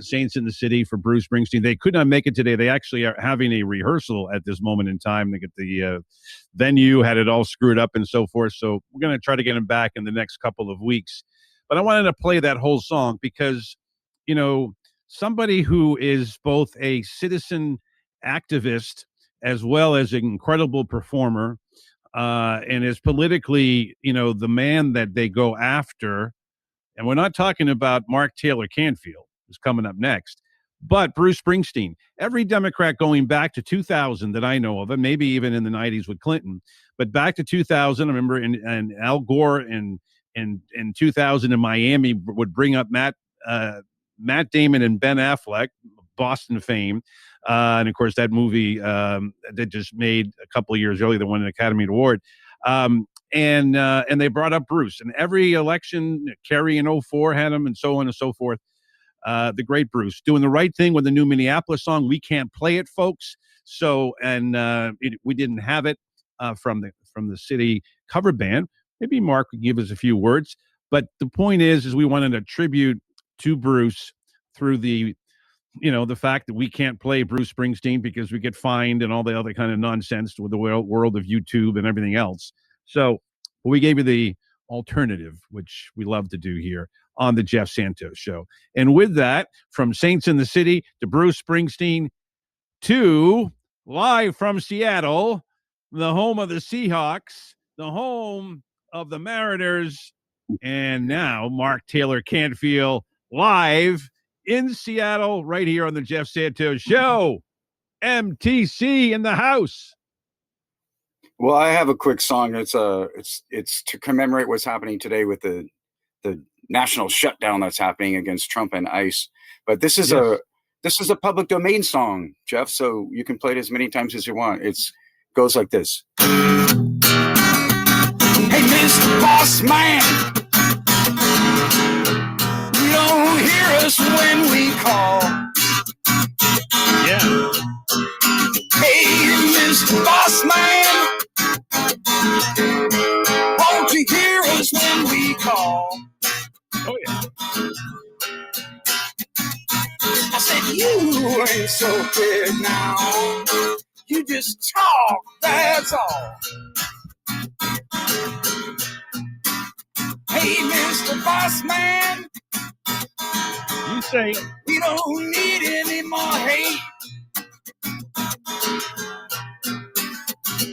Saints in the City for Bruce Springsteen. They could not make it today. They actually are having a rehearsal at this moment in time. They get the venue, had it all screwed up and so forth. So we're going to try to get him back in the next couple of weeks. But I wanted to play that whole song because, somebody who is both a citizen activist as well as an incredible performer, and is politically, the man that they go after. And we're not talking about Mark Taylor-Canfield, who's coming up next, but Bruce Springsteen. Every Democrat going back to 2000 that I know of, and maybe even in the 90s with Clinton, but back to 2000, I remember in Al Gore in 2000 in Miami would bring up Matt Damon and Ben Affleck, Boston fame. And of course, that movie that just made a couple of years earlier that won an Academy Award. And they brought up Bruce. And every election, Kerry in 2004 had him, and so on and so forth. The great Bruce doing the right thing with the new Minneapolis song. We can't play it, folks. So, we didn't have it from the city cover band. Maybe Mark could give us a few words. But the point is we wanted a tribute to Bruce through the fact that we can't play Bruce Springsteen because we get fined and all the other kind of nonsense with the world of YouTube and everything else. So we gave you the alternative, which we love to do here on the Jeff Santos Show. And with that, from Saints in the City to Bruce Springsteen to live from Seattle, the home of the Seahawks, the home of the Mariners, and now Mark Taylor-Canfield live in Seattle, right here on the Jeff Santos Show. MTC in the house. Well, I have a quick song. It's to commemorate what's happening today with the national shutdown that's happening against Trump and ICE. But this is a public domain song, Jeff. So you can play it as many times as you want. Goes like this. Hey, Mr. Bossman. Don't hear us when we call. Yeah. Hey, Mr. Bossman, won't you hear us when we call? Oh, yeah. I said, you ain't so big now. You just talk, that's all. Hey, Mr. Bossman, you say we don't need any more hate.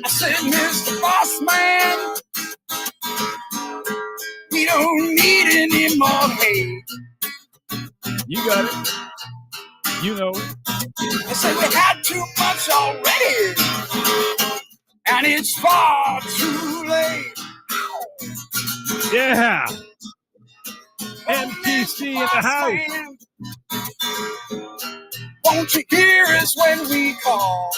I said, Mr. Bossman, we don't need any more hate. You got it. You know it. I said, we had too much already, and it's far too late. Yeah. MTC in the house. Won't you hear us when we call?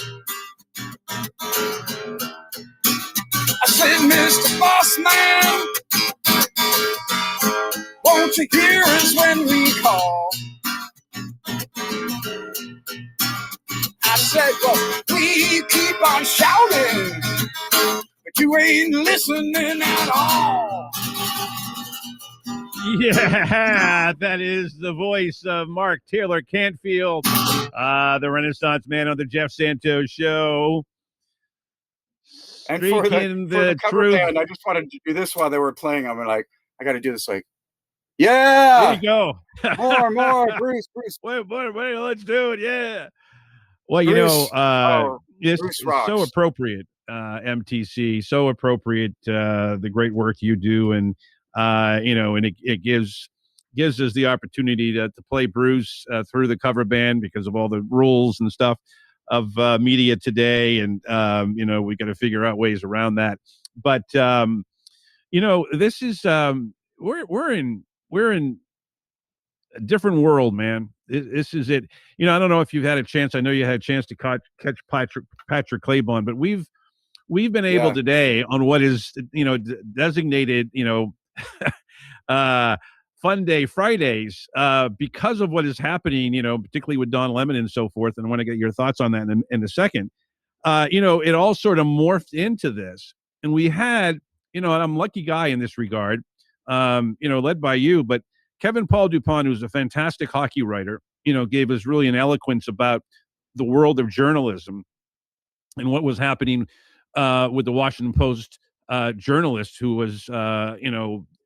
I said, Mr. Bossman, won't you hear us when we call? I said, well, we keep on shouting, but you ain't listening at all. Yeah, that is the voice of Mark Taylor-Canfield, the Renaissance man on the Jeff Santos Show. And for the cover band, I just wanted to do this while they were playing. I'm like, I got to do this. Like, yeah. There you go. more, Bruce. Wait, let's do it. Yeah. Well, Bruce, it's so appropriate, MTC, so appropriate, the great work you do. And, and it gives us the opportunity to play Bruce through the cover band because of all the rules and stuff of media today. And, we got to figure out ways around that. But, this is we're in a different world, man. This is it. I don't know if you've had a chance. I know you had a chance to catch Patrick Claiborne, but we've been able today on what is, designated, Fun Day Fridays, because of what is happening, particularly with Don Lemon and so forth. And I want to get your thoughts on that in a second. It all sort of morphed into this. And we had, and I'm a lucky guy in this regard, led by you, but Kevin Paul Dupont, who's a fantastic hockey writer, gave us really an eloquence about the world of journalism and what was happening with the Washington Post journalist who was,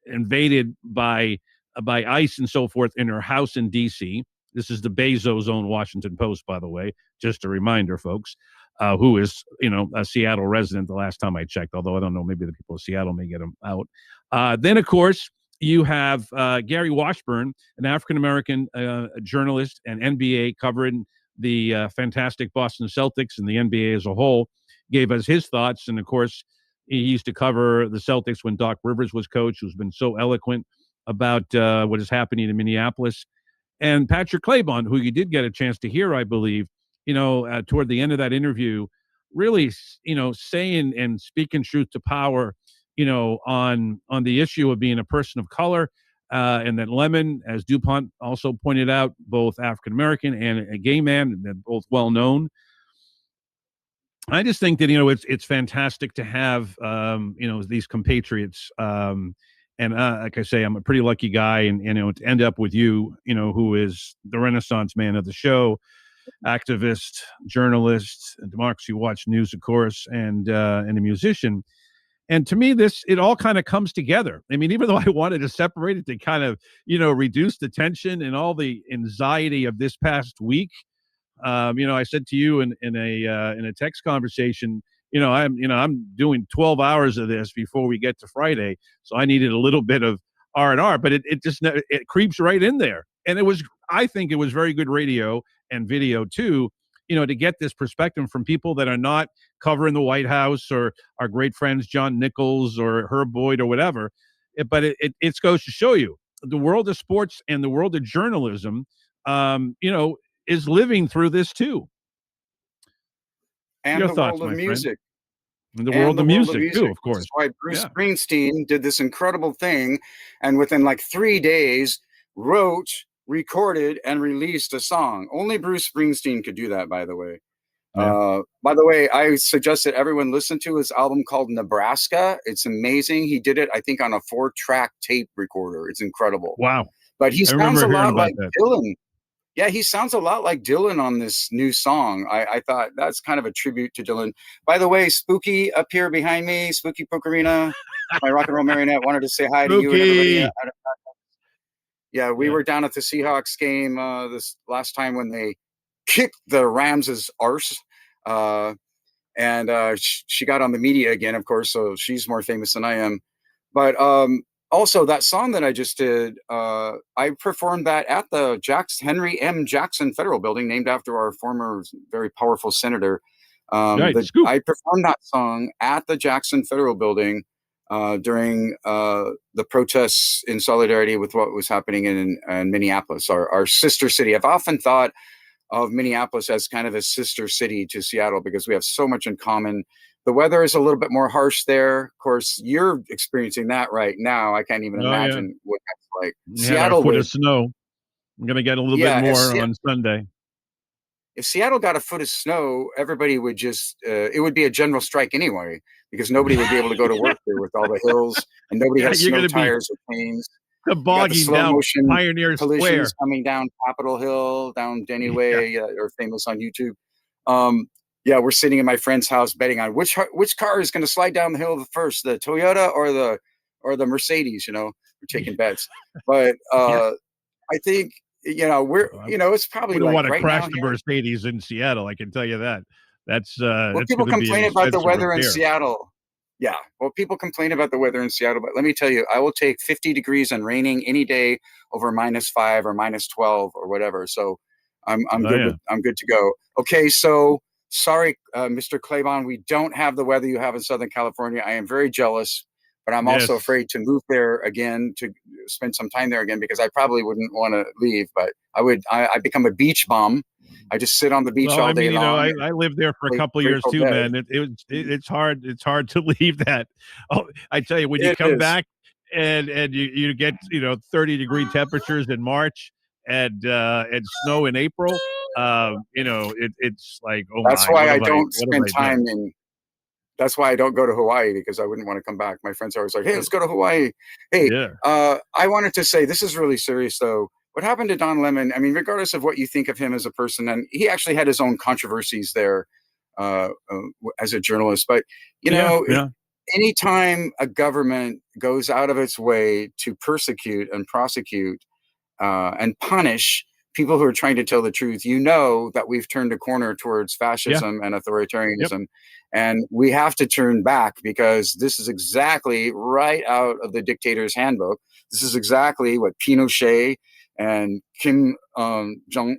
invaded by ICE and so forth in her house in D.C. This is the Bezos-owned Washington Post, by the way. Just a reminder, folks, who is, a Seattle resident the last time I checked, although I don't know, maybe the people of Seattle may get him out. Then, of course, you have Gary Washburn, an African-American journalist and NBA covering the fantastic Boston Celtics and the NBA as a whole, gave us his thoughts. And, of course, he used to cover the Celtics when Doc Rivers was coach, who's been so eloquent about what is happening in Minneapolis. And Patrick Claiborne, who you did get a chance to hear, I believe, toward the end of that interview, really, saying and speaking truth to power, on the issue of being a person of color. And that Lemon, as DuPont also pointed out, both African-American and a gay man, they're both well known. I just think that, it's fantastic to have, these compatriots. And like I say, I'm a pretty lucky guy, and to end up with you, who is the Renaissance man of the show, activist, journalist, Democracy Watch News, of course, and a musician. And to me, it all kind of comes together. I mean, even though I wanted to separate it to kind of, reduce the tension and all the anxiety of this past week, I said to you in a text conversation, I'm doing 12 hours of this before we get to Friday, so I needed a little bit of R&R, but it creeps right in there. And I think it was very good radio and video too, to get this perspective from people that are not covering the White House or our great friends John Nichols or Herb Boyd or whatever. But it goes to show you the world of sports and the world of journalism, is living through this too. And your the thoughts, world of my music. friend? The world of music too, of course. That's why Bruce Springsteen did this incredible thing, and within like 3 days wrote, recorded, and released a song. Only Bruce Springsteen could do that, by the way. By the way, I suggest that everyone listen to his album called Nebraska. It's amazing. He did it, I think, on a 4-track tape recorder. It's incredible. Wow. But he sounds a lot like that. Dylan. Yeah, he sounds a lot like Dylan on this new song. I thought that's kind of a tribute to Dylan. By the way, Spooky up here behind me, Spooky Pokerina, my rock and roll marionette, wanted to say hi to you and everybody. Yeah, we were down at the Seahawks game this last time when they kicked the Rams' arse. And she got on the media again, of course, so she's more famous than I am. But also, that song that I just did, I performed that at the Henry M. Jackson Federal Building, named after our former very powerful senator. I performed that song at the Jackson Federal Building during the protests in solidarity with what was happening in Minneapolis, our sister city. I've often thought of Minneapolis as kind of a sister city to Seattle because we have so much in common. The weather is a little bit more harsh there. Of course, you're experiencing that right now. I can't even imagine what that's like. Seattle, a foot of snow. I'm going to get a little bit more on Sunday. If Seattle got a foot of snow, everybody would just, it would be a general strike anyway, because nobody would be able to go to work there with all the hills, and nobody has snow tires or planes. The bogging down Pioneer Square. Coming down Capitol Hill, down Denny Way, or famous on YouTube. We're sitting in my friend's house betting on which car is going to slide down the hill first, the Toyota or the Mercedes. We're taking bets. But I think it's probably we don't want to right crash the Mercedes in Seattle. I can tell you that. That's people complain about the weather in Seattle. Yeah, well, people complain about the weather in Seattle, but let me tell you, I will take 50 degrees and raining any day over -5 or -12 or whatever. So I'm good. I'm good to go. Okay, so sorry, Mr. Claiborne, we don't have the weather you have in Southern California. I am very jealous, but I'm also afraid to move there again, to spend some time there again, because I probably wouldn't want to leave. But I become a beach bum. I just sit on the beach all day long. I lived there for a couple of years too, man. It's hard. It's hard to leave that. Oh, I tell you, when you come back and you get 30-degree temperatures in March and snow in April, it's like, oh, that's why I don't spend time in. That's why I don't go to Hawaii, because I wouldn't want to come back. My friends are always like, "Hey, let's go to Hawaii." Hey, Yeah. I wanted to say, this is really serious though. What happened to Don Lemon? I mean, regardless of what you think of him as a person, and he actually had his own controversies there as a journalist. But you know, Yeah. anytime a government goes out of its way to persecute and prosecute and punish people who are trying to tell the truth, you know that we've turned a corner towards fascism and authoritarianism. And we have to turn back, because this is exactly right out of the dictator's handbook. This is exactly what Pinochet and Kim Jong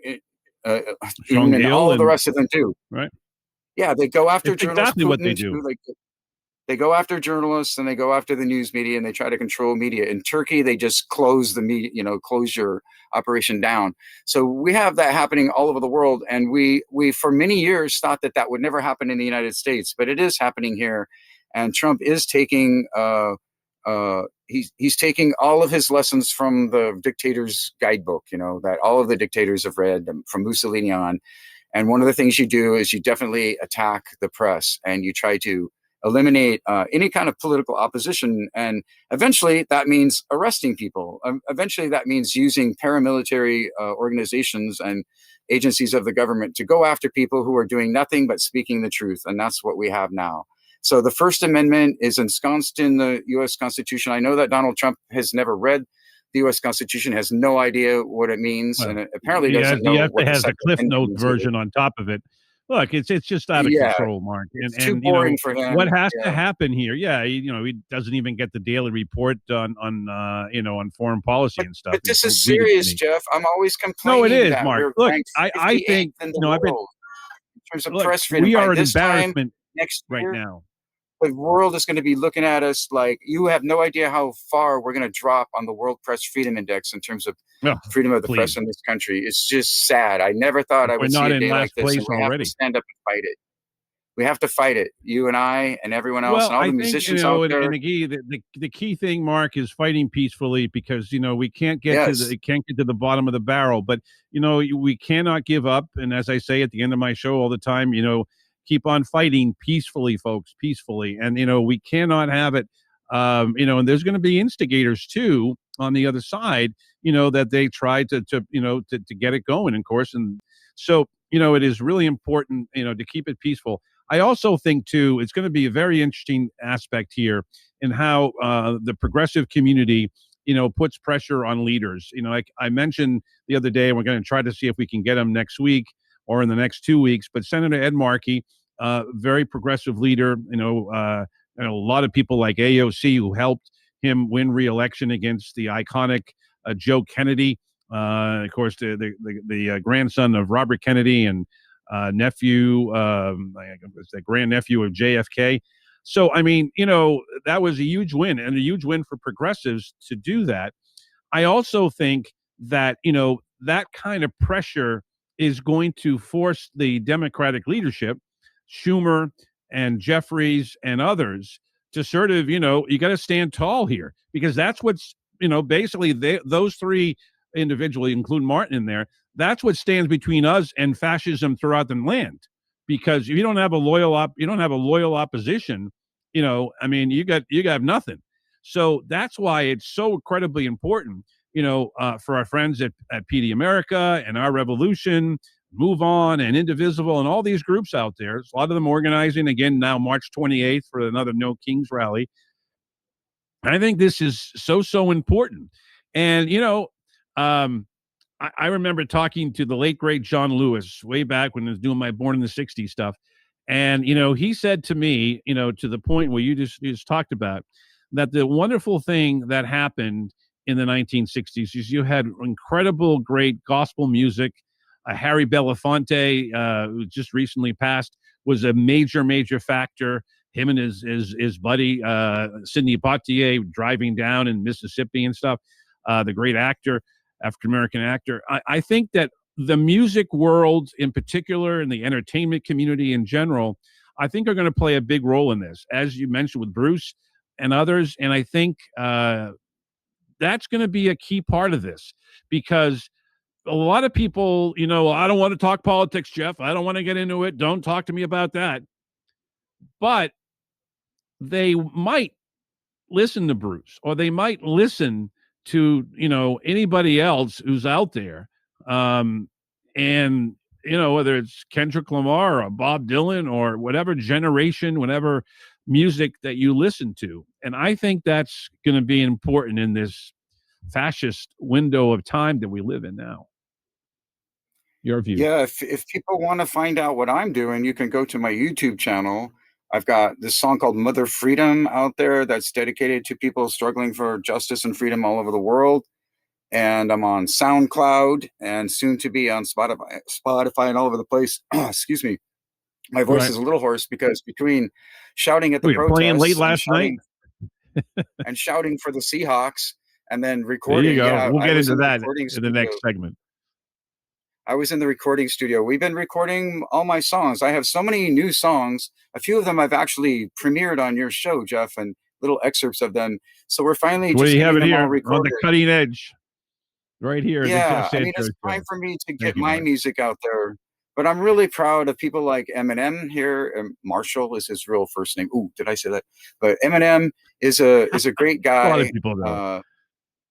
Un and all the rest of them do. Right. Yeah, they go after It's journalists. exactly what they do. They go after journalists, and they go after the news media, and they try to control media. In Turkey, they just close the media, close your operation down. So we have that happening all over the world. And we for many years thought that that would never happen in the United States, but it is happening here. And Trump is taking, he's taking all of his lessons from the dictator's guidebook, that all of the dictators have read, from Mussolini on. And one of the things you do is you definitely attack the press, and you try to eliminate any kind of political opposition. And eventually that means arresting people. Eventually that means using paramilitary organizations and agencies of the government to go after people who are doing nothing but speaking the truth. And that's what we have now. So the First Amendment is ensconced in the U.S. Constitution. I know that Donald Trump has never read the U.S. Constitution, has no idea what it means, and it apparently doesn't know what it has a Cliff Note version on top of it. Look, it's just out of control, Mark. It's too boring for him. What has to happen here? Yeah, he doesn't even get the daily report on foreign policy and stuff. But this is serious, Jeff. I'm always complaining. No, it is, Mark. Look, I think in terms of press freedom, we are an embarrassment next year, right now. The world is going to be looking at us like, you have no idea how far we're going to drop on the World Press Freedom Index in terms of freedom of the press in this country. It's just sad. I never thought I would see a day like this. And we have to stand up and fight it. We have to fight it. You and I and everyone else and all the musicians out there. And the key thing, Mark, is fighting peacefully, because we can't get to the bottom of the barrel. But we cannot give up. And as I say at the end of my show all the time, keep on fighting peacefully, folks, peacefully. And, we cannot have it, and there's going to be instigators too on the other side, that they try to get it going, of course. And so, it is really important, to keep it peaceful. I also think too, it's going to be a very interesting aspect here in how the progressive community, puts pressure on leaders. Like I mentioned the other day, we're going to try to see if we can get them next week or in the next 2 weeks. But Senator Ed Markey, very progressive leader, a lot of people like AOC who helped him win re-election against the iconic Joe Kennedy, of course, the grandson of Robert Kennedy and nephew, the grandnephew of JFK. So, I mean, that was a huge win, and a huge win for progressives to do that. I also think that, that kind of pressure is going to force the Democratic leadership, Schumer and Jeffries and others, to sort of, you got to stand tall here, because that's what's, basically those three individually, include Martin in there, that's what stands between us and fascism throughout the land. Because if you don't have a loyal opposition, you got nothing. So that's why it's so incredibly important, for our friends at PD America and Our Revolution, Move On, and Indivisible, and all these groups out there. A lot of them organizing again now, March 28th, for another No Kings rally. I think this is so important. And, I remember talking to the late, great John Lewis way back when I was doing my Born in the 60s stuff. And, he said to me, to the point where you just talked about, that the wonderful thing that happened in the 1960s is you had incredible, great gospel music. Harry Belafonte, who just recently passed, was a major factor. Him and his buddy, Sidney Poitier, driving down in Mississippi and stuff. The great actor, African-American actor. I think that the music world in particular, and the entertainment community in general, I think are going to play a big role in this, as you mentioned with Bruce and others. And I think that's going to be a key part of this, because a lot of people, I don't want to talk politics, Jeff. I don't want to get into it. Don't talk to me about that. But they might listen to Bruce, or they might listen to, anybody else who's out there. And, whether it's Kendrick Lamar or Bob Dylan or whatever generation, whatever music that you listen to. And I think that's going to be important in this fascist window of time that we live in now. Your view? Yeah, if people want to find out what I'm doing, you can go to my YouTube channel. I've got this song called Mother Freedom out there that's dedicated to people struggling for justice and freedom all over the world. And I'm on SoundCloud and soon to be on Spotify and all over the place. Excuse me. My voice is a little hoarse because between shouting at the protests, playing late last night and shouting for the Seahawks and then recording. There you go. Yeah, we'll get into that in the next segment. I was in the recording studio. We've been recording all my songs. I have so many new songs. A few of them I've actually premiered on your show, Jeff, and little excerpts of them. So we're finally just getting them all recorded. On the cutting edge. Right here. Yeah, I mean, it's time for me to get my music out there. But I'm really proud of people like Eminem here. Marshall is his real first name. Ooh, did I say that? But Eminem is a great guy. A lot of people know.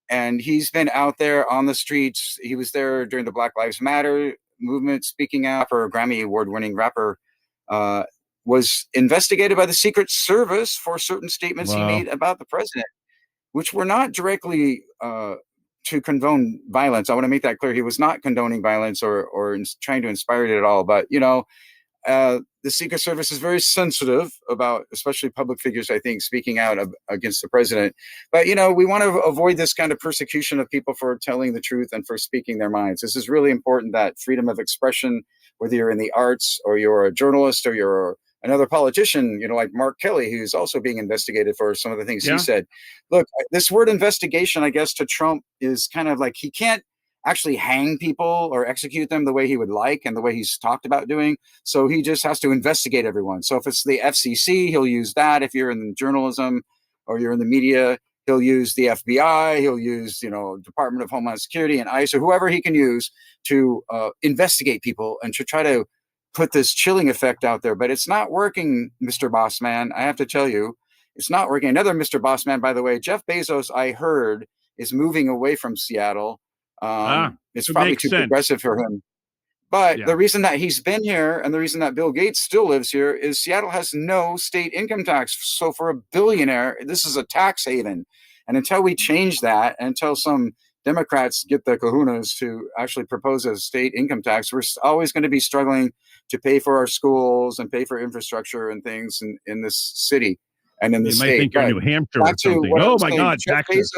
And he's been out there on the streets. He was there during the Black Lives Matter movement, speaking out. For a Grammy Award-winning rapper, was investigated by the Secret Service for certain statements he made about the president, which were not directly to condone violence. I want to make that clear. He was not condoning violence or trying to inspire it at all. But, the Secret Service is very sensitive about, especially public figures, I think, speaking out against the president. But, we want to avoid this kind of persecution of people for telling the truth and for speaking their minds. This is really important, that freedom of expression, whether you're in the arts or you're a journalist or you're another politician, like Mark Kelly, who's also being investigated for some of the things he said. Look, this word investigation, I guess, to Trump is kind of like he can't actually hang people or execute them the way he would like and the way he's talked about doing. So he just has to investigate everyone. So if it's the FCC, he'll use that. If you're in journalism or you're in the media, he'll use the FBI, he'll use, Department of Homeland Security and ICE or whoever he can use to investigate people and to try to put this chilling effect out there. But it's not working, Mr. Bossman. I have to tell you, it's not working. Another Mr. Bossman, by the way, Jeff Bezos, I heard, is moving away from Seattle. It's probably too progressive for him. But the reason that he's been here and the reason that Bill Gates still lives here is Seattle has no state income tax. So for a billionaire, this is a tax haven. And until we change that, and until some Democrats get the kahunas to actually propose a state income tax, we're always going to be struggling to pay for our schools and pay for infrastructure and things in this city and in the state. You might think you're New Hampshire or something. Oh, my God, taxes.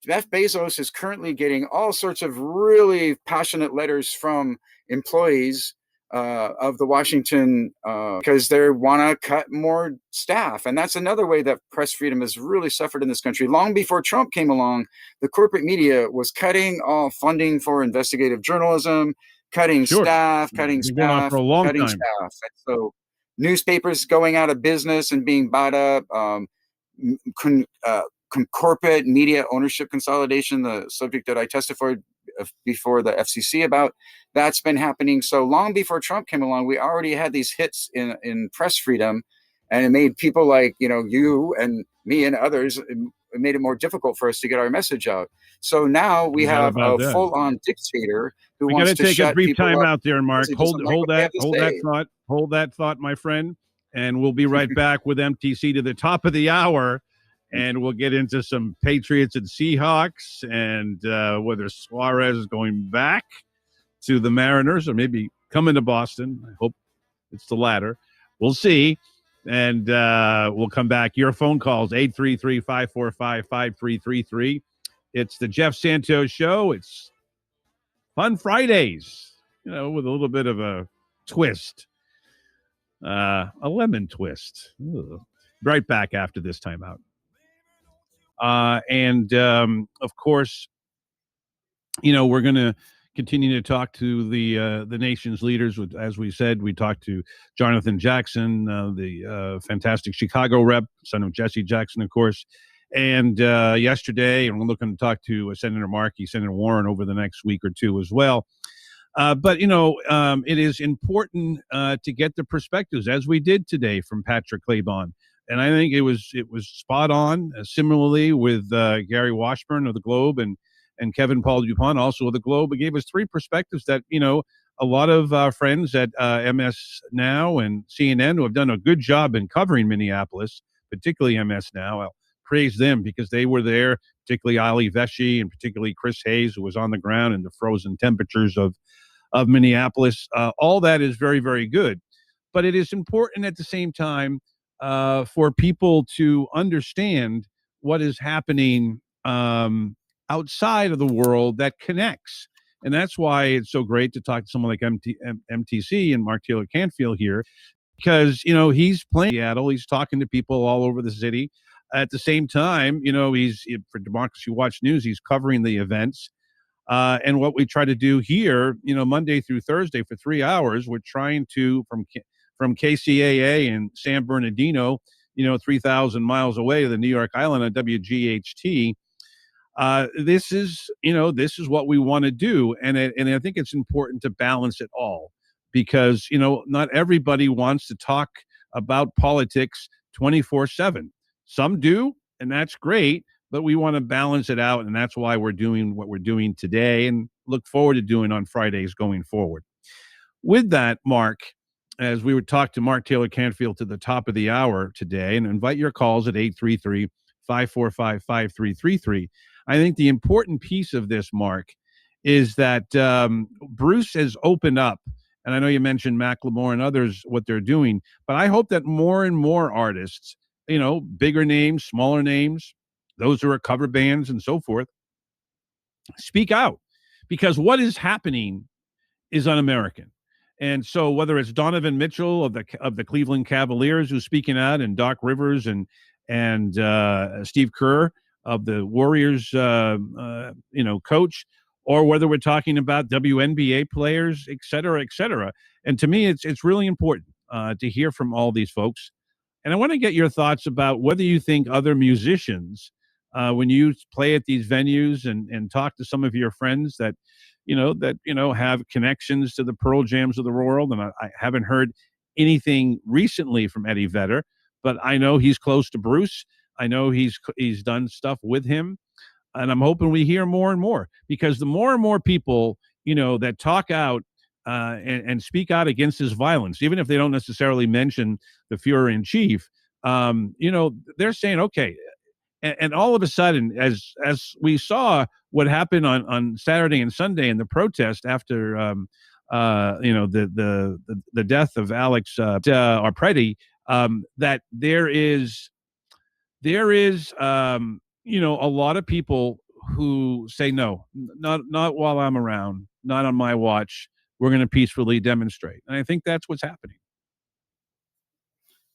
Jeff Bezos is currently getting all sorts of really passionate letters from employees of the Washington because they want to cut more staff. And that's another way that press freedom has really suffered in this country. Long before Trump came along, the corporate media was cutting all funding for investigative journalism, cutting staff, cutting staff. And so newspapers going out of business and being bought up, corporate media ownership consolidation, the subject that I testified before the FCC about, that's been happening. So long before Trump came along, we already had these hits in press freedom, and it made people like, you and me and others, it made it more difficult for us to get our message out. So now we have a full-on dictator who wants to shut people up. We got to take a brief time out there, Mark. Hold that thought, my friend, and we'll be right back with MTC to the top of the hour. And we'll get into some Patriots and Seahawks and whether Suarez is going back to the Mariners or maybe coming to Boston. I hope it's the latter. We'll see. And we'll come back. Your phone calls, 833-545-5333. It's the Jeff Santos Show. It's Fun Fridays, with a little bit of a twist, a lemon twist. Ugh. Right back after this timeout. Of course, we're going to continue to talk to the nation's leaders. As we said, we talked to Jonathan Jackson, the fantastic Chicago rep, son of Jesse Jackson, of course. And yesterday, and we're looking to talk to Senator Markey, Senator Warren over the next week or two as well. But it is important to get the perspectives, as we did today from Patrick Claiborne And I think it was spot on. Similarly with Gary Washburn of the Globe and Kevin Paul Dupont, also of the Globe, it gave us three perspectives that, a lot of friends at MS Now and CNN who have done a good job in covering Minneapolis, particularly MS Now. I'll praise them because they were there, particularly Ali Vesci and particularly Chris Hayes, who was on the ground in the frozen temperatures of Minneapolis. All that is very, very good. But it is important at the same time for people to understand what is happening outside of the world that connects. And that's why it's so great to talk to someone like MTC and Mark Taylor-Canfield here, because, he's playing Seattle. He's talking to people all over the city. At the same time, he's for Democracy Watch News, he's covering the events. And what we try to do here, Monday through Thursday for 3 hours, we're trying to, from KCAA in San Bernardino, 3,000 miles away to the New York Island on WGHT. This is what we want to do. And I think it's important to balance it all because, not everybody wants to talk about politics 24/7. Some do, and that's great, but we want to balance it out. And that's why we're doing what we're doing today and look forward to doing on Fridays going forward. With that, Mark, as we would talk to Mark Taylor-Canfield to the top of the hour today, and invite your calls at 833-545-5333. I think the important piece of this, Mark, is that Bruce has opened up, and I know you mentioned Macklemore and others, what they're doing, but I hope that more and more artists, bigger names, smaller names, those who are cover bands and so forth, speak out, because what is happening is un-American. And so whether it's Donovan Mitchell of the Cleveland Cavaliers who's speaking out, and Doc Rivers and Steve Kerr of the Warriors, coach, or whether we're talking about WNBA players, et cetera, et cetera. And to me, it's really important to hear from all these folks. And I want to get your thoughts about whether you think other musicians, when you play at these venues and talk to some of your friends that have connections to the Pearl Jams of the world. And I haven't heard anything recently from Eddie Vedder, but I know he's close to Bruce. I know he's done stuff with him, and I'm hoping we hear more and more, because the more and more people, that talk out and speak out against this violence, even if they don't necessarily mention the Führer in chief, they're saying, okay. And all of a sudden, as we saw what happened on Saturday and Sunday in the protest after, the death of Alex Arpreti, that there is, a lot of people who say, no, not while I'm around, not on my watch. We're going to peacefully demonstrate. And I think that's what's happening.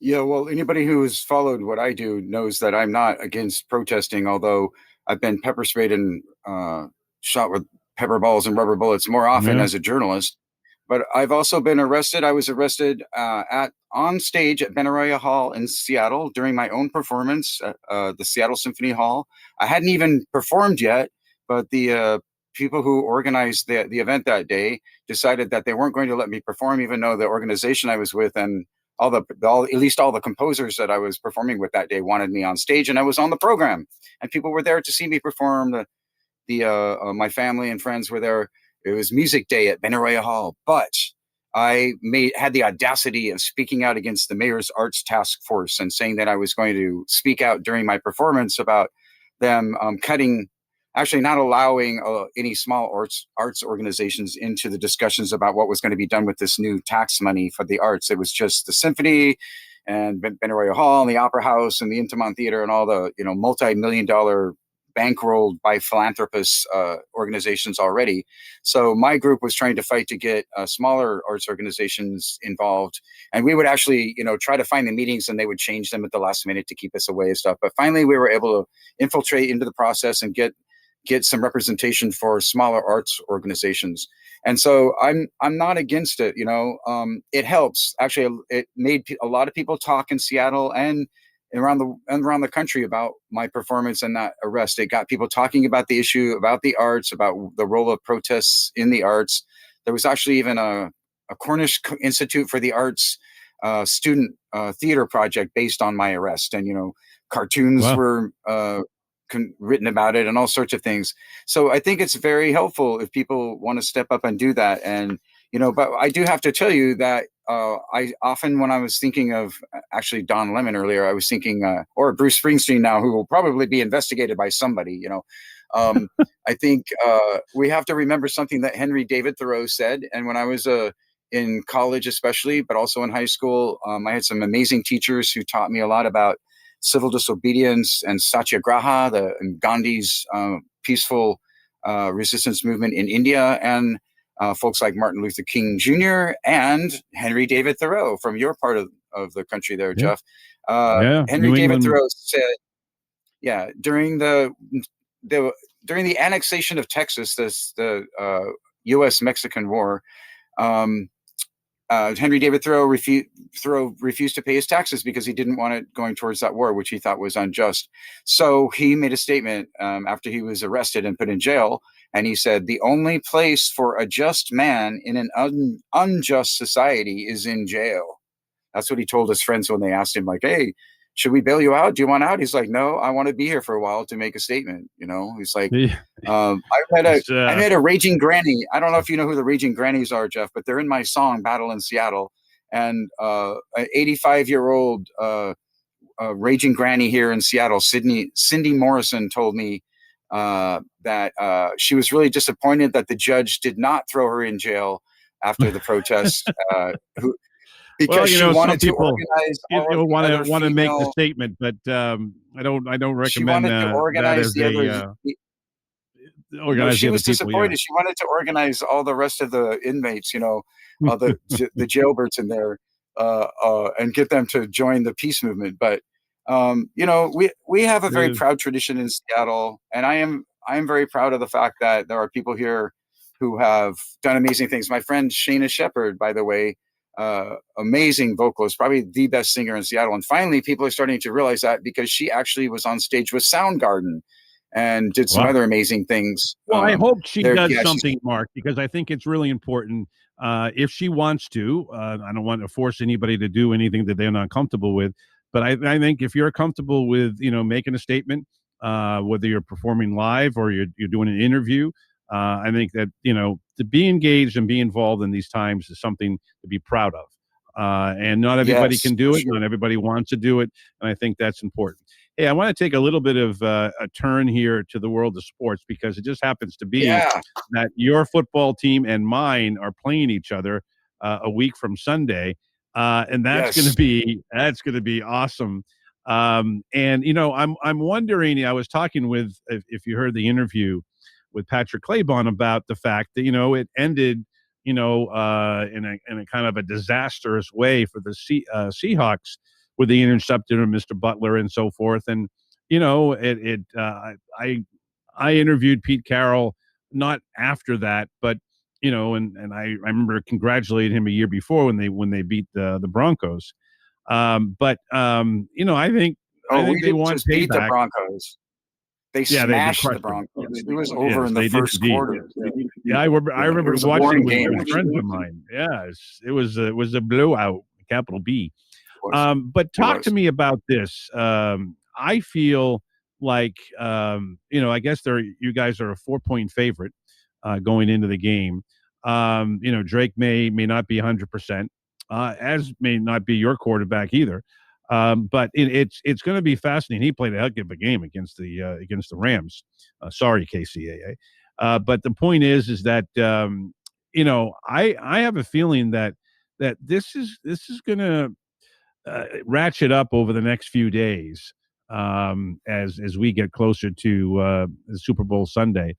Yeah, well, anybody who's followed what I do knows that I'm not against protesting, although I've been pepper sprayed and shot with pepper balls and rubber bullets more often as a journalist. But I've also been arrested. I was arrested on stage at Benaroya Hall in Seattle during my own performance at the Seattle Symphony Hall. I hadn't even performed yet, but the people who organized the event that day decided that they weren't going to let me perform, even though the organization I was with and at least all the composers that I was performing with that day wanted me on stage, and I was on the program, and people were there to see me perform. My family and friends were there. It was music day at Benaroya Hall, but I had the audacity of speaking out against the mayor's arts task force and saying that I was going to speak out during my performance about them actually not allowing any small arts organizations into the discussions about what was going to be done with this new tax money for the arts. It was just the symphony and Benaroya Hall and the Opera House and the Intiman Theater and all the multi-million-dollar bankrolled by philanthropists organizations already. So my group was trying to fight to get smaller arts organizations involved, and we would actually try to find the meetings, and they would change them at the last minute to keep us away and stuff. But finally we were able to infiltrate into the process and get some representation for smaller arts organizations. And so I'm not against it. It helps. Actually, it made a lot of people talk in Seattle and around the country about my performance and that arrest. It got people talking about the issue, about the arts, about the role of protests in the arts. There was actually even a Cornish Institute for the Arts student theater project based on my arrest, and cartoons Wow. were written about it and all sorts of things. So I think it's very helpful if people want to step up and do that. And but I do have to tell you that I often, when I was thinking of actually Don Lemon earlier, I was thinking, or Bruce Springsteen now, who will probably be investigated by somebody. I think we have to remember something that Henry David Thoreau said. And when I was in college, especially, but also in high school, I had some amazing teachers who taught me a lot about civil disobedience and satyagraha, Gandhi's peaceful resistance movement in India, and folks like Martin Luther King Jr. and Henry David Thoreau from your part of the country there, Jeff. Henry New David England. Thoreau said, during the annexation of Texas, the U.S.-Mexican War, Henry David Thoreau refused to pay his taxes because he didn't want it going towards that war, which he thought was unjust. So he made a statement after he was arrested and put in jail, and he said, "The only place for a just man in an unjust society is in jail." That's what he told his friends when they asked him, like, "Hey, should we bail you out? Do you want out?" He's like, "No, I want to be here for a while to make a statement." He's like, I met a raging granny. I don't know if you know who the raging grannies are, Jeff, but they're in my song Battle in Seattle. And an 85-year-old raging granny here in Seattle, Cindy Morrison, told me that she was really disappointed that the judge did not throw her in jail after the protest. Because she wanted to organize want to make the statement, but I don't recommend she wanted to organize she was disappointed. She wanted to organize all the rest of the inmates, the jailbirds in there, and get them to join the peace movement. But we have a very proud tradition in Seattle, and I am very proud of the fact that there are people here who have done amazing things. My friend Shayna Shepherd, by the way, amazing vocalist, probably the best singer in Seattle. And finally, people are starting to realize that because she actually was on stage with Soundgarden and did some other amazing things. Well, I hope she does something, Mark, because I think it's really important. If she wants to, I don't want to force anybody to do anything that they're not comfortable with. But I think if you're comfortable with, making a statement, whether you're performing live or you're doing an interview, I think that, to be engaged and be involved in these times is something to be proud of. And not everybody can do it. Not everybody wants to do it. And I think that's important. Hey, I want to take a little bit of a turn here to the world of sports, because it just happens to be that your football team and mine are playing each other a week from Sunday. And that's going to be awesome. And, I'm wondering, I was talking with, if you heard the interview with Patrick Claybon, about the fact that, it ended, in a kind of a disastrous way for the Seahawks, with the interception of Mr. Butler and so forth. And, I interviewed Pete Carroll not after that, but, and I remember congratulating him a year before when they beat the Broncos. I think they want just beat the Broncos. They smashed the Broncos. It was over in the first quarter. Yeah, I remember watching with friends of mine. Yeah, it was a blowout, capital B. But talk to me about this. I feel like, I guess you guys are a 4-point favorite going into the game. Drake may not be 100%, as may not be your quarterback either. But it's going to be fascinating. He played a heck of a game against the Rams. Sorry, KCAA. But the point is that I have a feeling that this is going to ratchet up over the next few days, as we get closer to the Super Bowl Sunday.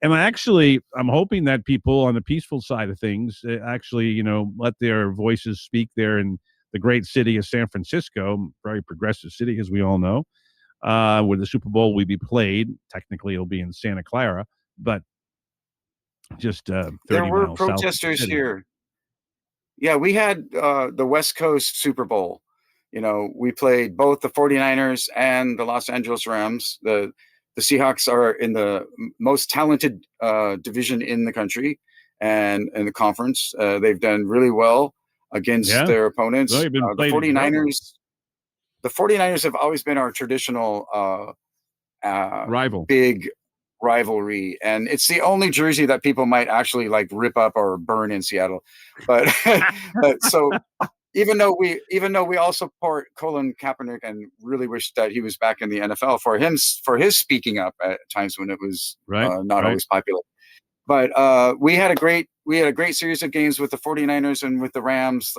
And I'm hoping that people on the peaceful side of things actually, let their voices speak there in the great city of San Francisco, very progressive city, as we all know, where the Super Bowl will be played. Technically, it'll be in Santa Clara, but just 30 there were miles protesters south here. Yeah, we had the West Coast Super Bowl. We played both the 49ers and the Los Angeles Rams. The Seahawks are in the most talented division in the country and in the conference. They've done really well. against their opponents. Well, you've been The played in trouble. 49ers have always been our traditional Rival. big rivalry, and it's the only jersey that people might actually like rip up or burn in Seattle. But so even though we all support Colin Kaepernick and really wish that he was back in the NFL for his speaking up at times when it was not always popular. But we had a great series of games with the 49ers and with the Rams.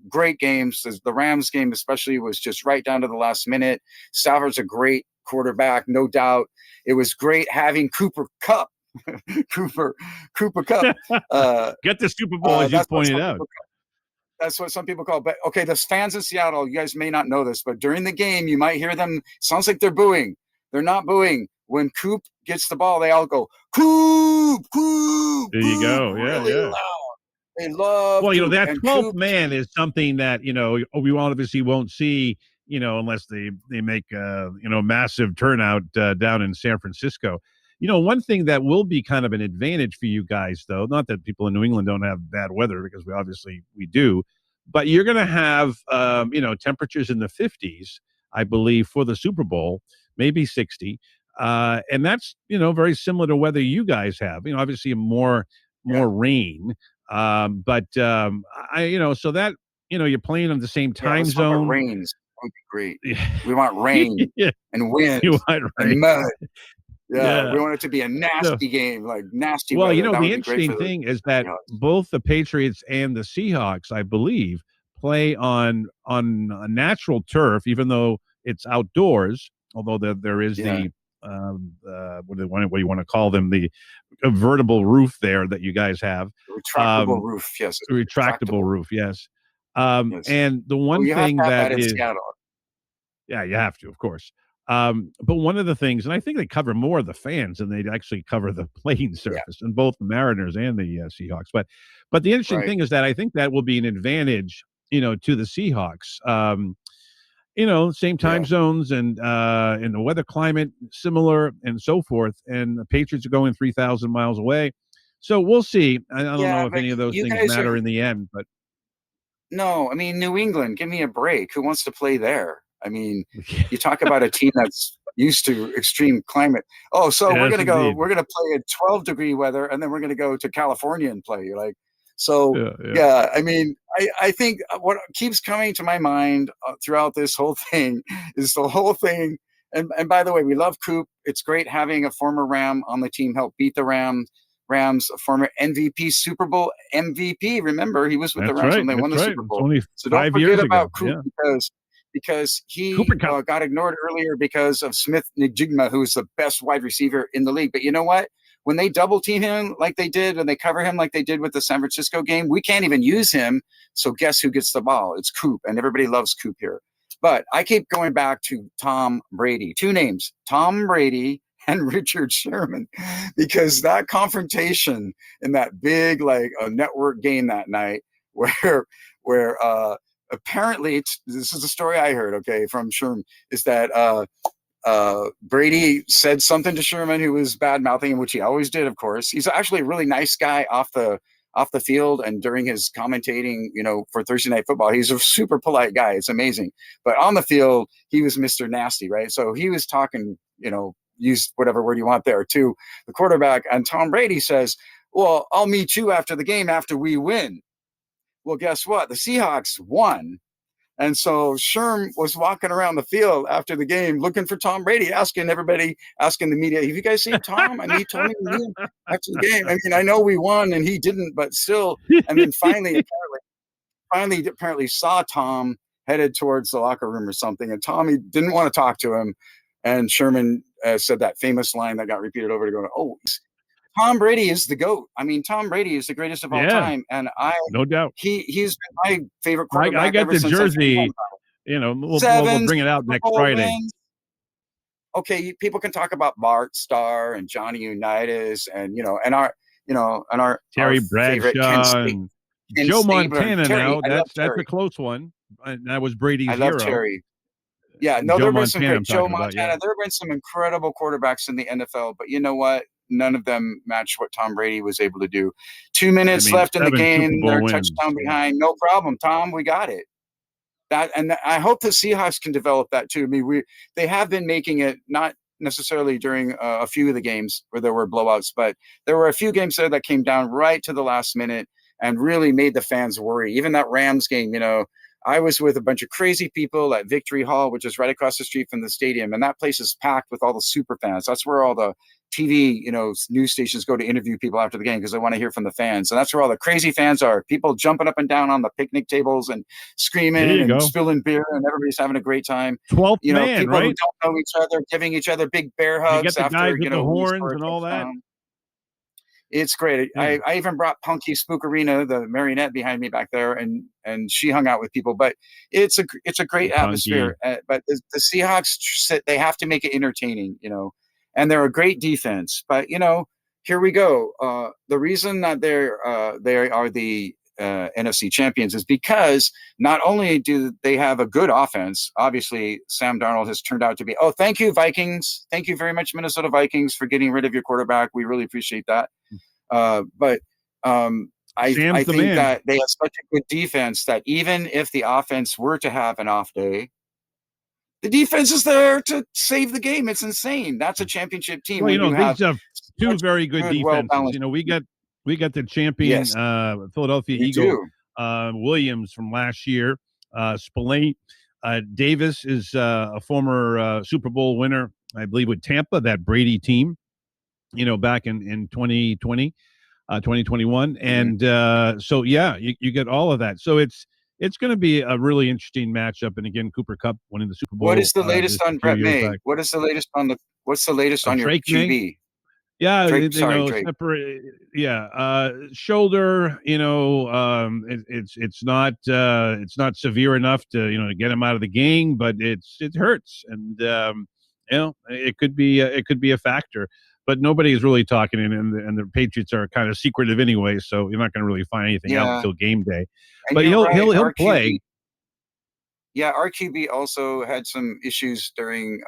Great games. The Rams game especially was just right down to the last minute. Stafford's a great quarterback, no doubt. It was great having Cooper Kupp. Cooper Kupp. Get the Super Bowl, as you pointed out. That's what some people call. But okay, the fans in Seattle, you guys may not know this, but during the game, you might hear them. Sounds like they're booing. They're not booing. When Coop gets the ball, they all go, Coop, Coop. There you go. Yeah, really loud. They love. Well, Coop. that And 12th Coop, man is something that, we obviously won't see, unless they make, massive turnout down in San Francisco. One thing that will be kind of an advantage for you guys, though, not that people in New England don't have bad weather, because we do, but you're going to have, temperatures in the 50s, I believe, for the Super Bowl, maybe 60. And that's, very similar to weather you guys have, obviously more rain. So that, you're playing on the same time zone. Rains would be great. We want rain and wind and mud. Yeah, we want it to be a nasty game, like nasty. Well, weather. The interesting thing is that both the Patriots and the Seahawks, I believe, play on a natural turf, even though it's outdoors. Although there is the what do you want to call them? The convertible roof there that you guys have. Retractable roof, yes. Retractable roof, yes. Yes. And the one thing that is, yeah, you have to, of course. But one of the things, and I think they cover more of the fans than they actually cover the playing surface, and both the Mariners and the Seahawks. But the interesting thing is that I think that will be an advantage, to the Seahawks. Same time zones and the weather climate similar and so forth. And the Patriots are going 3,000 miles away. So we'll see. I don't know if any of those things matter in the end, but. No, I mean, New England, give me a break. Who wants to play there? I mean, you talk about a team that's used to extreme climate. Oh, so we're going to play in 12-degree weather, and then we're going to go to California and play. I mean, I think what keeps coming to my mind throughout this whole thing is the whole thing. And by the way, we love Coop. It's great having a former Ram on the team help beat the Rams, a former MVP, Super Bowl MVP. Remember, he was with the Rams when they won the Super Bowl. Only so don't 5 years forget about ago. Coop because he got ignored earlier because of Smith Njigma, who's the best wide receiver in the league. But you know what? When they double team him like they did, and they cover him like they did with the San Francisco game, we can't even use him. So guess who gets the ball? It's Coop, and everybody loves Coop here. But I keep going back to Tom Brady. Two names, Tom Brady and Richard Sherman, because that confrontation in that big network game that night where apparently, this is the story I heard, from Sherman, is that Brady said something to Sherman who was bad-mouthing him, which he always did, of course. He's actually a really nice guy off the field and during his commentating, for Thursday Night Football. He's a super polite guy. It's amazing. But on the field, he was Mr. Nasty, right? So he was talking, use whatever word you want there, to the quarterback. And Tom Brady says, well, I'll meet you after the game after we win. Well, guess what? The Seahawks won. And so Sherm was walking around the field after the game looking for Tom Brady, asking the media, have you guys seen Tom? And he told me after the game. I mean, I know we won and he didn't, but still. And then finally apparently saw Tom headed towards the locker room or something. And Tommy didn't want to talk to him. And Sherman said that famous line that got repeated over to go, oh, Tom Brady is the GOAT. I mean, Tom Brady is the greatest of all time. And no doubt. He's been my favorite quarterback. I got the jersey, we'll bring it out next Friday. Wins. Okay, people can talk about Bart Starr and Johnny Unitas and our Terry Bradshaw and Joe Montana. Now that's a close one. And that was Brady's hero. I love Terry. Yeah, no, there have been some great Joe Montana. There have been some incredible quarterbacks in the NFL, but you know what? none of them match what Tom Brady was able to do. 2 minutes left in the 7 Super game, Bowl they're a wins. touchdown behind. No problem, Tom. We got it. I hope the Seahawks can develop that too. I mean, they have been making it, not necessarily during a few of the games where there were blowouts, but there were a few games there that came down right to the last minute and really made the fans worry. Even that Rams game, I was with a bunch of crazy people at Victory Hall, which is right across the street from the stadium, and that place is packed with all the super fans. That's where all the TV, news stations go to interview people after the game because they want to hear from the fans. And that's where all the crazy fans are. People jumping up and down on the picnic tables and screaming and spilling beer, and everybody's having a great time. 12th man, people right? who don't know each other, giving each other big bear hugs. You get the after, guys with the horns and all that. It's great. Yeah. I even brought Punky Spookarina, the marionette behind me back there, and she hung out with people. But it's a great atmosphere. But the Seahawks, they have to make it entertaining, and they're a great defense. But here we go. The reason that they are the NFC champions is because not only do they have a good offense, obviously Sam Darnold has turned out to be. Oh, thank you, Vikings. Thank you very much, Minnesota Vikings, for getting rid of your quarterback. We really appreciate that. But I think that they have such a good defense that even if the offense were to have an off day, the defense is there to save the game. It's insane. That's a championship team. Well, these have two very good defenses. We got the champion Philadelphia Eagle Williams from last year. Spillane Davis is a former Super Bowl winner, I believe, with Tampa, that Brady team, back in 2020, 2021. And so, you get all of that. So it's going to be a really interesting matchup. And again, Cooper Kupp winning the Super Bowl. What is the latest on Brett May? What's the latest on your QB? May? Yeah, Drake, Drake. Shoulder. It's not severe enough to get him out of the game, but it hurts, and it could be a factor. But nobody is really talking, and the Patriots are kind of secretive anyway, so you're not going to really find anything out until game day. And but he'll play. Our QB also had some issues during.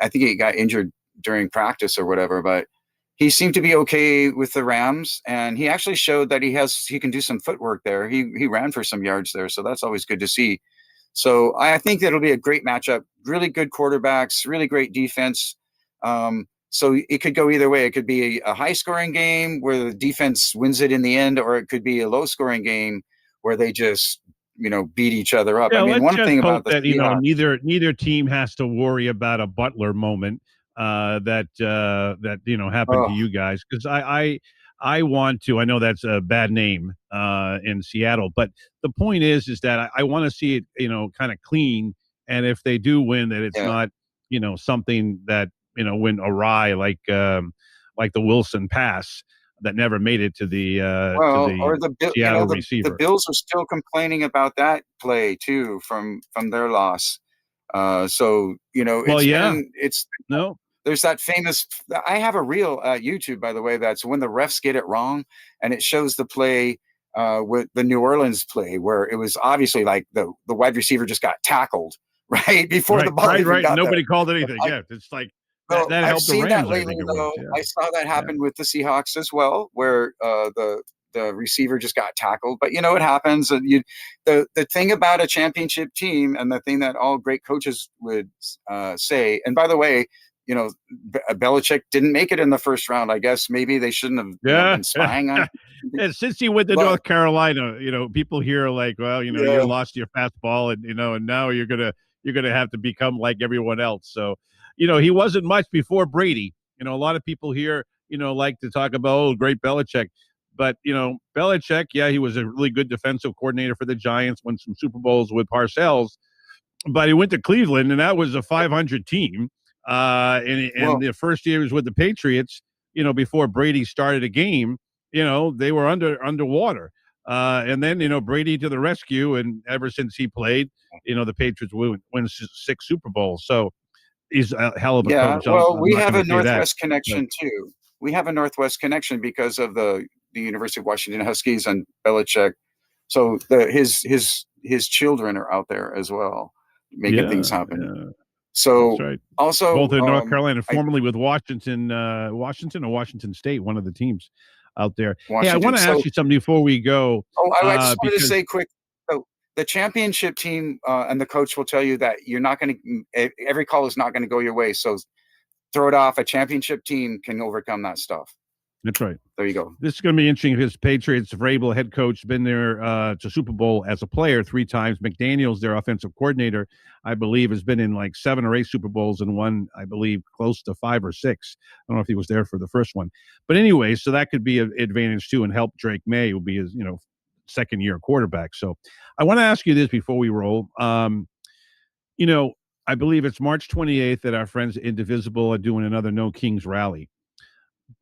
I think he got injured during practice or whatever, but he seemed to be okay with the Rams, and he actually showed that he can do some footwork there. He ran for some yards there, so that's always good to see. So I think that'll be a great matchup. Really good quarterbacks, really great defense. So it could go either way. It could be a high-scoring game where the defense wins it in the end, or it could be a low-scoring game where they just beat each other up. Yeah, one thing about that, neither team has to worry about a Butler moment that happened to you guys, because I want to. I know that's a bad name in Seattle, but the point is that I want to see it kind of clean, and if they do win, that it's not something that went awry like the Wilson pass that never made it to the Seattle receiver. The Bills are still complaining about that play too from their loss. There's that famous. I have a reel at YouTube, by the way, that's when the refs get it wrong, and it shows the play with the New Orleans play where it was obviously like the wide receiver just got tackled right before the ball even got Nobody there. called anything. It's like. That I've helped seen the Rams, that lately, though. I saw that happen with the Seahawks as well, where the receiver just got tackled. But it happens. And the thing about a championship team, and the thing that all great coaches would say. And by the way, Belichick didn't make it in the first round. I guess maybe they shouldn't have been spying on. And since he went to North Carolina, people here are like, well, you lost your fastball, and and now you're gonna have to become like everyone else. So. He wasn't much before Brady. A lot of people here, like to talk about, great Belichick. But, Belichick, he was a really good defensive coordinator for the Giants, won some Super Bowls with Parcells. But he went to Cleveland, and that was a 500 team. And the first year was with the Patriots, before Brady started a game, they were underwater. And then, Brady to the rescue. And ever since he played, the Patriots win 6 Super Bowls. So, he's a hell of a coach. Well, we have a Northwest connection too. We have a Northwest connection because of the University of Washington Huskies and Belichick. So his children are out there as well, making things happen. So That's right. also, Both in North Carolina, formerly with Washington or Washington State, one of the teams out there. Hey, I want to ask you something before we go. I just wanted to say quick. So the championship team and the coach will tell you that you're not going to. Every call is not going to go your way. So throw it off. A championship team can overcome that stuff. That's right. There you go. This is going to be interesting. His Patriots, Vrabel, head coach, been there to Super Bowl as a player 3 times. McDaniels, their offensive coordinator, I believe, has been in like 7 or 8 Super Bowls and won, I believe, close to 5 or 6. I don't know if he was there for the first one. But anyway, so that could be an advantage too and help Drake May, who will be his, second-year quarterback. So I want to ask you this before we roll. I believe it's March 28th that our friends Indivisible are doing another No Kings rally.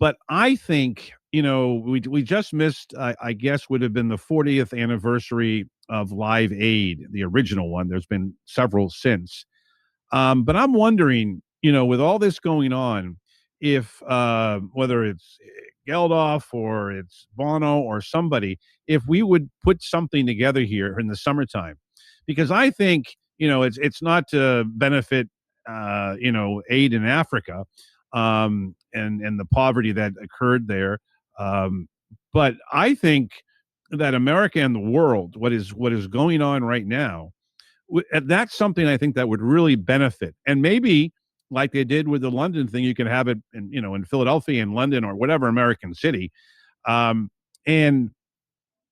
But I think, we just missed, I guess, would have been the 40th anniversary of Live Aid, the original one. There's been several since. But I'm wondering, with all this going on, if whether it's Geldof or it's Bono or somebody, if we would put something together here in the summertime, because I think, it's not to benefit, aid in Africa, and the poverty that occurred there. But I think that America and the world, what is going on right now, that's something I think that would really benefit. And maybe like they did with the London thing, you can have it in Philadelphia and London or whatever American city. And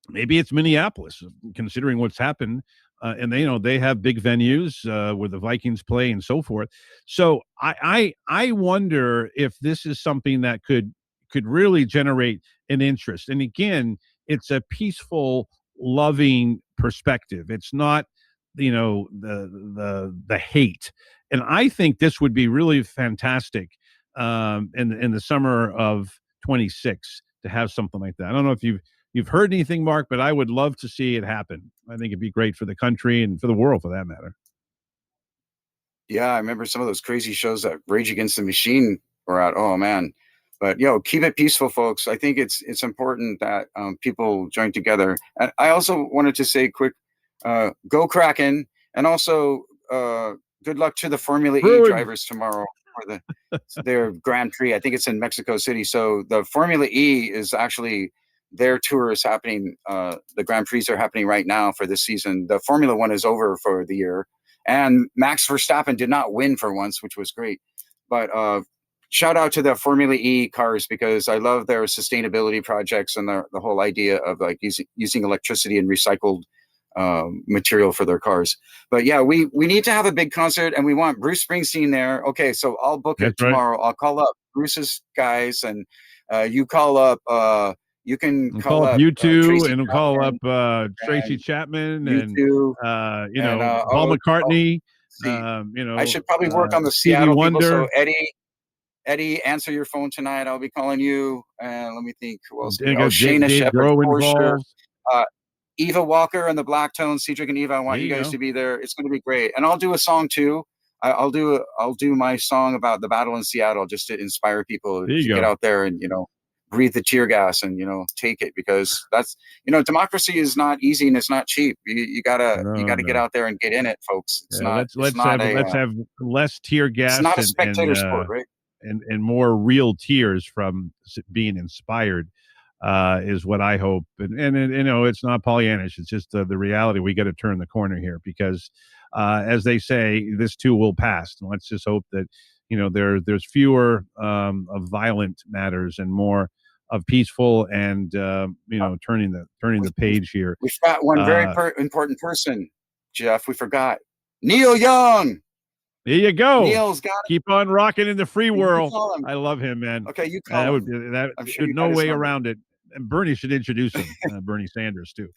maybe it's Minneapolis, considering what's happened. And they have big venues where the Vikings play and so forth. So I wonder if this is something that could really generate an interest. And again, it's a peaceful, loving perspective. It's not the hate. And I think this would be really fantastic in the summer of 26 to have something like that. I don't know if you've heard anything, Mark, but I would love to see it happen. I think it'd be great for the country and for the world, for that matter. Yeah, I remember some of those crazy shows that Rage Against the Machine were at. Oh man, but keep it peaceful, folks. I think it's important that people join together. And I also wanted to say quick, go Kraken, and also good luck to the Formula E drivers tomorrow for their Grand Prix. I think it's in Mexico City. So the Formula E is actually, their tour is happening. The Grand Prix are happening right now for this season. The Formula One is over for the year. And Max Verstappen did not win for once, which was great. But shout out to the Formula E cars, because I love their sustainability projects and the whole idea of like using electricity and recycled material for their cars. But yeah, we need to have a big concert, and we want Bruce Springsteen there. Okay, so I'll book it tomorrow. Right. I'll call up Bruce's guys, and you call up. You can call up U2, and we'll call up Tracy Chapman and Paul McCartney. I should probably work on the Seattle people. So Eddie, answer your phone tonight. I'll be calling you. And let me think. Who else? Shayna Shepherd, for sure. Eva Walker and the Blacktones, Cedric and Eva. I want you guys to be there. It's going to be great. And I'll do a song too. I'll do my song about the battle in Seattle, just to inspire people to get out there and breathe the tear gas and take it, because that's democracy is not easy and it's not cheap. You gotta get out there and get in it, folks. It's not. Let's have less tear gas. It's not a spectator sport, right? And more real tears from being inspired is what I hope. And it's not Pollyannish. It's just the reality. We got to turn the corner here, because as they say, this too will pass. And let's just hope that there's fewer of violent matters and more of peaceful and turning the page here. We've got one very important person, Jeff. We forgot Neil Young. There you go. Neil's got it. Keep on rocking in the free world. I love him, man. Okay, you call him. There's no way around it. And Bernie should introduce him. Bernie Sanders too.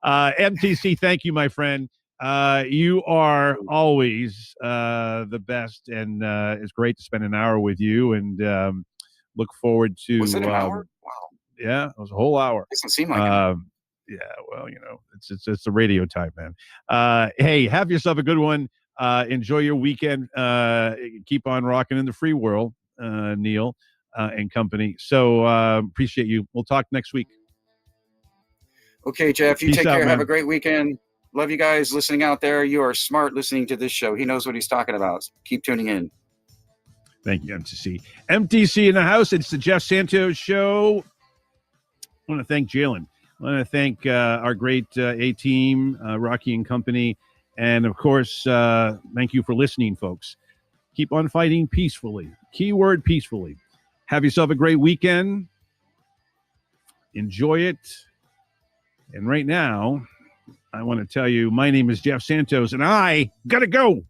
MTC, thank you, my friend. You are always the best, and it's great to spend an hour with you. And look forward to. Was it an hour? Wow. Yeah, it was a whole hour. Doesn't seem like it. Yeah, well, it's the radio time, man. Hey, have yourself a good one. Enjoy your weekend. Keep on rocking in the free world, Neil and company. So appreciate you. We'll talk next week. Okay, Jeff. You take care. Man. Have a great weekend. Love you guys listening out there. You are smart listening to this show. He knows what he's talking about. Keep tuning in. Thank you, MTC. MTC in the house. It's the Jeff Santos Show. I want to thank Jalen. I want to thank our great A-team, Rocky and Company. And, of course, thank you for listening, folks. Keep on fighting peacefully. Keyword peacefully. Have yourself a great weekend. Enjoy it. And right now, I want to tell you, my name is Jeff Santos, and I got to go.